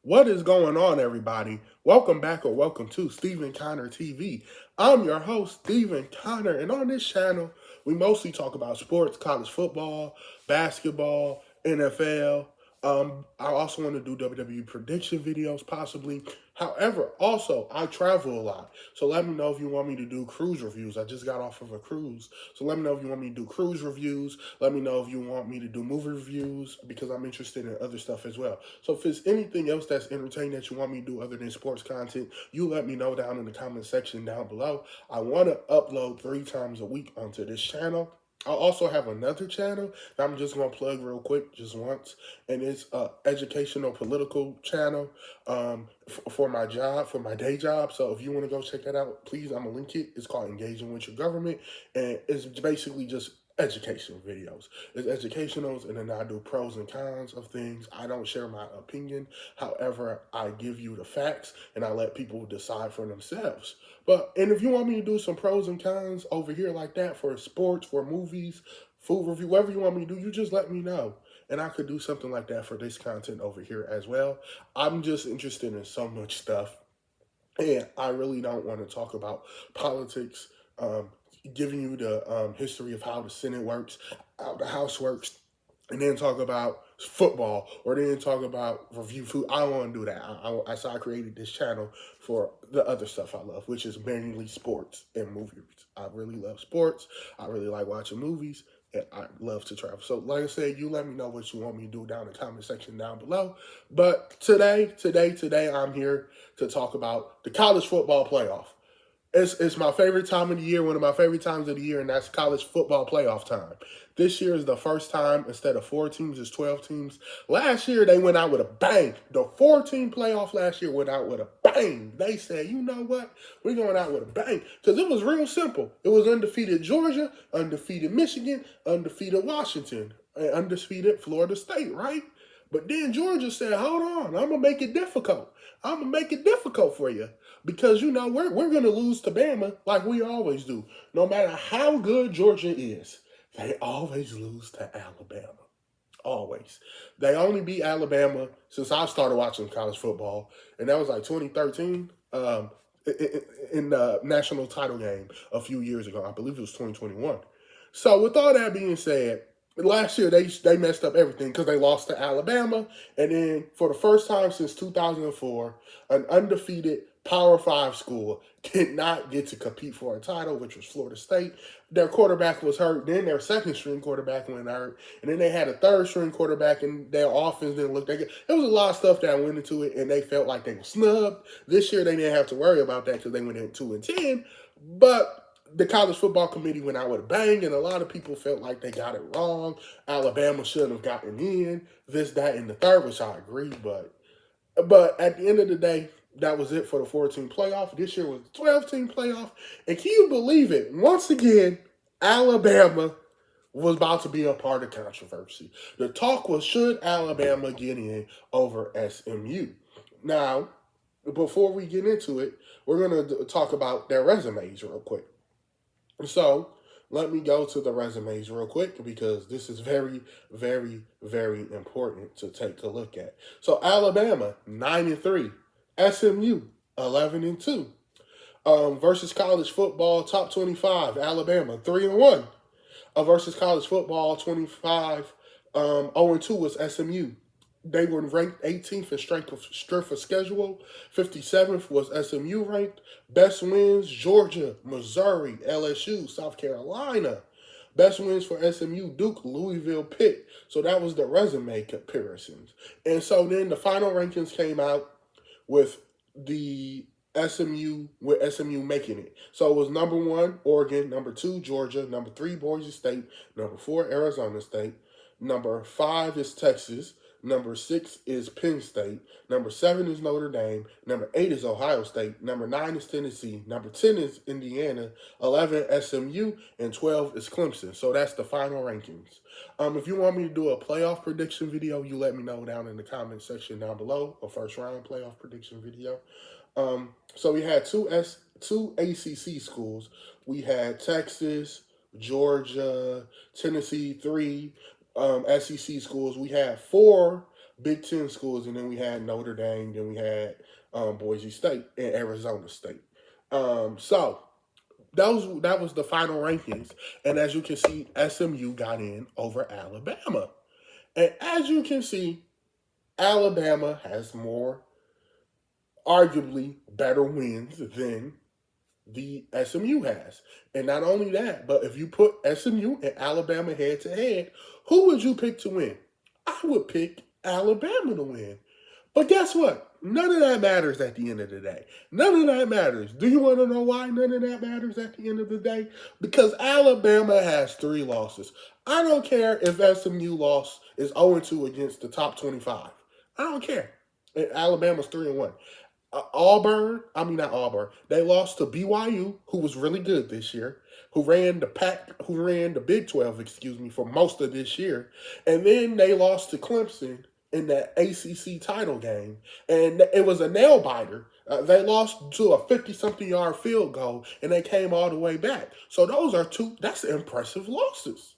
What is going on, everybody? Welcome back or welcome to Stephen Connor TV. I'm your host, Stephen Connor, and on this channel, we mostly talk about sports, college football, basketball, NFL. I also want to do WWE prediction videos, possibly. However, also, I travel a lot. So let me know if you want me to do cruise reviews. I just got off of a cruise. So let me know if you want me to do cruise reviews. Let me know if you want me to do movie reviews because I'm interested in other stuff as well. So if there's anything else that's entertaining that you want me to do other than sports content, you let me know down in the comment section down below. I want to upload 3 times a week onto this channel. I also have another channel that I'm just going to plug real quick, just once, and it's a educational political channel for my job, for my day job. So if you want to go check that out, please, I'm going to link it. It's called Engaging with Your Government, and it's basically just education videos. It's educationals, and then I do pros and cons of things. I don't share my opinion. However, I give you the facts, and I let people decide for themselves. And if you want me to do some pros and cons over here like that for sports, for movies, food review, whatever you want me to do, you just let me know. And I could do something like that for this content over here as well. I'm just interested in so much stuff. And I really don't want to talk about politics, um, giving you the history of how the Senate works, how the House works, and then talk about football or then talk about review food. I don't want to do that. So I created this channel for the other stuff I love, which is mainly sports and movies. I really love sports. I really like watching movies. And I love to travel. So, like I said, you let me know what you want me to do down in the comment section down below. But today, I'm here to talk about the college football playoff. It's my favorite time of the year, one of my favorite times of the year, and that's college football playoff time. This year is the first time, instead of 4 teams, it's 12 teams. Last year, they went out with a bang. The 4-team playoff last year went out with a bang. They said, you know what? We're going out with a bang. Because it was real simple. It was undefeated Georgia, undefeated Michigan, undefeated Washington, and undefeated Florida State, right? But then Georgia said, hold on, I'm going to make it difficult. I'm going to make it difficult for you. Because, we're going to lose to Bama like we always do. No matter how good Georgia is, they always lose to Alabama. Always. They only beat Alabama since I started watching college football, and that was like 2013 in the national title game a few years ago. I believe it was 2021. So, with all that being said, last year they messed up everything because they lost to Alabama, and then for the first time since 2004, an undefeated Power Five school did not get to compete for a title, which was Florida State. Their quarterback was hurt. Then their second string quarterback went hurt, and then they had a third string quarterback, and their offense didn't look that good. There was a lot of stuff that went into it, and they felt like they were snubbed. This year they didn't have to worry about that because they went in 2-10, but the college football committee went out with a bang, and a lot of people felt like they got it wrong. Alabama shouldn't have gotten in, this, that, and the third, which I agree. But at the end of the day, that was it for the 14 playoff. This year was the 12-team playoff. And can you believe it? Once again, Alabama was about to be a part of controversy. The talk was, should Alabama get in over SMU? Now, before we get into it, we're going to talk about their resumes real quick. So let me go to the resumes real quick because this is very, very, very important to take a look at. So Alabama 9-3, SMU 11-2. Versus college football top 25, Alabama 3-1. Versus college football 25, 0-2 was SMU. They were ranked 18th in strength of schedule. 57th was SMU ranked. Best wins, Georgia, Missouri, LSU, South Carolina. Best wins for SMU, Duke, Louisville, Pitt. So that was the resume comparisons. And so then the final rankings came out with the SMU making it. So it was number 1, Oregon, number 2, Georgia, number 3, Boise State, number 4, Arizona State, number 5 is Texas, number 6 is Penn State, number 7 is Notre Dame, number 8 is Ohio State, number 9 is Tennessee, number 10 is Indiana, 11 SMU, and 12 is Clemson. So that's the final rankings. If you want me to do a playoff prediction video, you let me know down in the comment section down below, a first round playoff prediction video. So we had two ACC schools. We had Texas, Georgia, Tennessee, 3 SEC schools. We had 4 Big Ten schools, and then we had Notre Dame, then we had Boise State and Arizona State. So that was the final rankings, and as you can see, SMU got in over Alabama, and as you can see, Alabama has more, arguably better wins than the SMU has. And not only that, but if you put SMU and Alabama head to head, who would you pick to win? I would pick Alabama to win. But guess what? None of that matters at the end of the day. None of that matters. Do you want to know why none of that matters at the end of the day? Because Alabama has 3 losses. I don't care if SMU loss is 0-2 against the top 25. I don't care. Alabama's 3-1. Auburn, I mean not Auburn. They lost to BYU, who was really good this year, who ran the Big 12, excuse me, for most of this year, and then they lost to Clemson in the ACC title game, and it was a nail biter. They lost to a 50-something yard field goal, and they came all the way back. So that's impressive losses.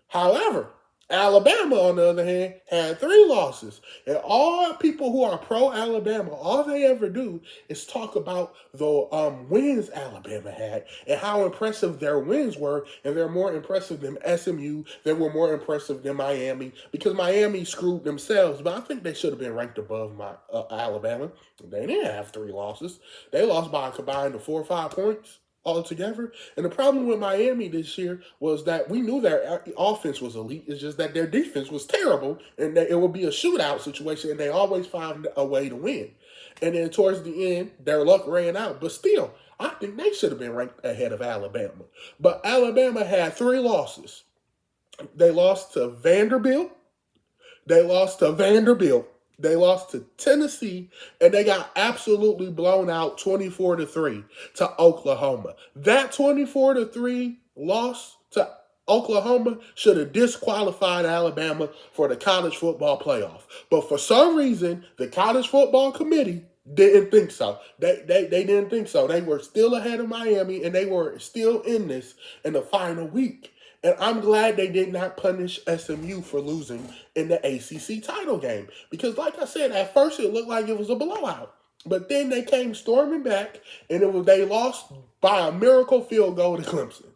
However, Alabama, on the other hand, had 3 losses. And all people who are pro-Alabama, all they ever do is talk about the wins Alabama had and how impressive their wins were. And they're more impressive than SMU. They were more impressive than Miami because Miami screwed themselves. But I think they should have been ranked above Alabama. They didn't have 3 losses. They lost by a combined of 4 or 5 points altogether. And the problem with Miami this year was that we knew their offense was elite. It's just that their defense was terrible, and that it would be a shootout situation, and they always found a way to win. And then towards the end, their luck ran out. But still, I think they should have been ranked ahead of Alabama. But Alabama had 3 losses. They lost to Vanderbilt. They lost to Vanderbilt. They lost to Tennessee, and they got absolutely blown out 24-3 to Oklahoma. That 24-3 loss to Oklahoma should have disqualified Alabama for the college football playoff. But for some reason, the college football committee didn't think so. They didn't think so. They were still ahead of Miami, and they were still in this in the final week. And I'm glad they did not punish SMU for losing in the ACC title game. Because like I said, at first it looked like it was a blowout. But then they came storming back, and they lost by a miracle field goal to Clemson.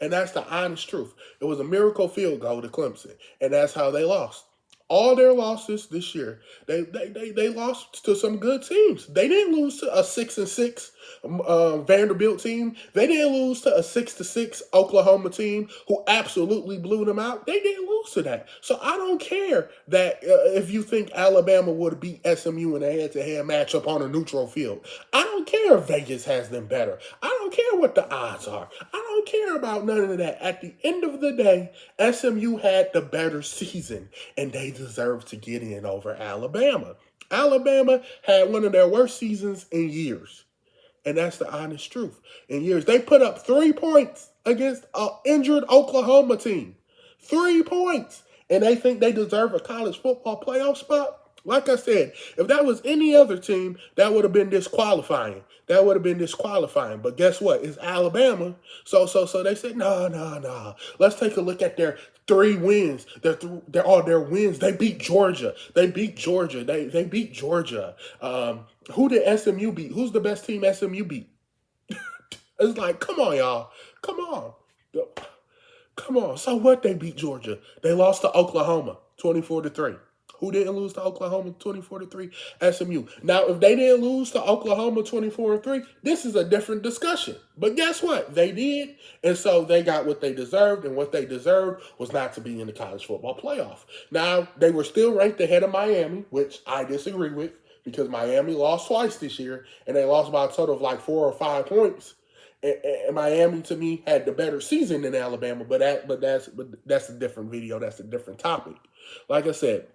And that's the honest truth. It was a miracle field goal to Clemson. And that's how they lost. All their losses this year, they lost to some good teams. They didn't lose to a 6-6 Vanderbilt team. They didn't lose to a 6-6 Oklahoma team who absolutely blew them out. They didn't lose to that. So I don't care that if you think Alabama would beat SMU in a head-to-head matchup on a neutral field. I don't care if Vegas has them better. I don't care what the odds are. I don't care about none of that. At the end of the day, SMU had the better season, and they deserve to get in over Alabama. Alabama had one of their worst seasons in years. And that's the honest truth. In years, they put up 3 points against an injured Oklahoma team. 3 points. And they think they deserve a college football playoff spot? Like I said, if that was any other team, that would have been disqualifying. That would have been disqualifying. But guess what? It's Alabama. So they said, no. Let's take a look at their 3 wins. Their wins. They beat Georgia. They beat Georgia. Who did SMU beat? Who's the best team SMU beat? It's like, come on, y'all. Come on. So what? They beat Georgia. They lost to Oklahoma 24-3. Who didn't lose to Oklahoma 24-3? SMU. Now, if they didn't lose to Oklahoma 24-3, this is a different discussion. But guess what? They did. And so they got what they deserved. And what they deserved was not to be in the college football playoff. Now, they were still ranked ahead of Miami, which I disagree with, because Miami lost twice this year. And they lost by a total of like 4 or 5 points. And Miami, to me, had the better season than Alabama. But that's a different video. That's a different topic. Like I said,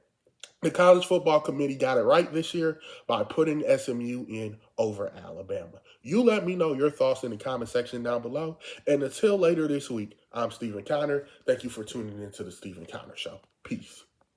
the College Football Committee got it right this year by putting SMU in over Alabama. You let me know your thoughts in the comment section down below. And until later this week, I'm Stephen Conner. Thank you for tuning into the Stephen Conner Show. Peace.